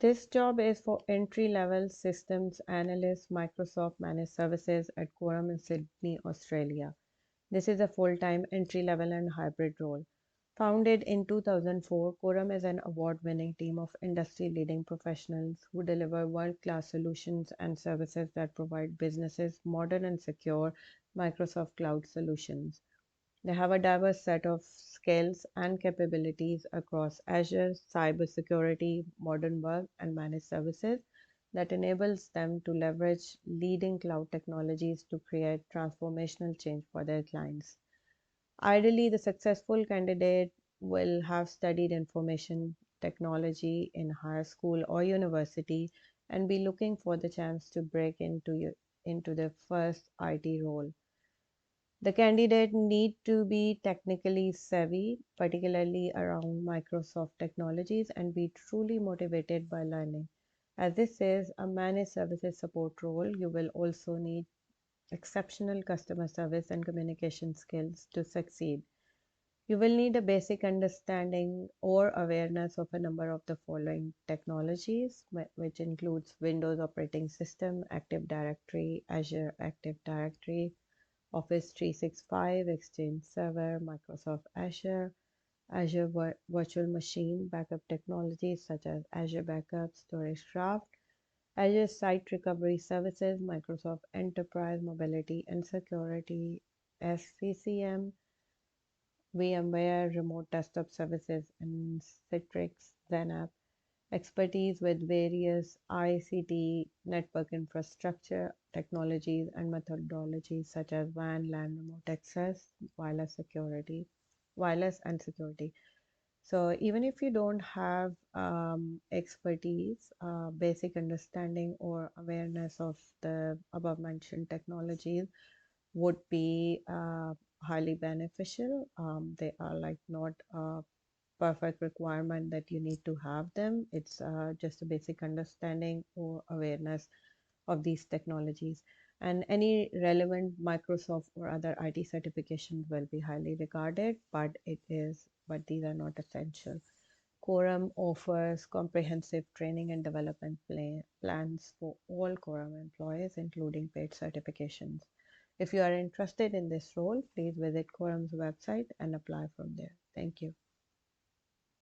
This job is for entry-level systems analyst, Microsoft Managed Services at Quorum in Sydney, Australia. This is a full-time entry-level and hybrid role. Founded in 2004, Quorum is an award-winning team of industry-leading professionals who deliver world-class solutions and services that provide businesses modern and secure Microsoft Cloud solutions. They have a diverse set of skills and capabilities across Azure, cybersecurity, modern work, and managed services that enables them to leverage leading cloud technologies to create transformational change for their clients. Ideally, the successful candidate will have studied information technology in higher school or university and be looking for the chance to break into their first IT role. The candidate need to be technically savvy, particularly around Microsoft technologies, and be truly motivated by learning. As this is a managed services support role, you will also need exceptional customer service and communication skills to succeed. You will need a basic understanding or awareness of a number of the following technologies, which includes Windows operating system, Active Directory, Azure Active Directory, Office 365, Exchange Server, Microsoft Azure, Azure Virtual Machine, backup technologies such as Azure Backup, Storage Craft, Azure Site Recovery Services, Microsoft Enterprise Mobility and Security, SCCM, VMware Remote Desktop Services, and Citrix XenApp. Expertise with various ICT network infrastructure technologies and methodologies such as WAN, LAN, remote access, wireless and security. So even if you don't have expertise, basic understanding or awareness of the above mentioned technologies would be highly beneficial. They are like not perfect requirement that you need to have them. It's just a basic understanding or awareness of these technologies. And any relevant Microsoft or other IT certifications will be highly regarded, but these are not essential. Quorum offers comprehensive training and development plans for all Quorum employees, including paid certifications. If you are interested in this role, please visit Quorum's website and apply from there. Thank you.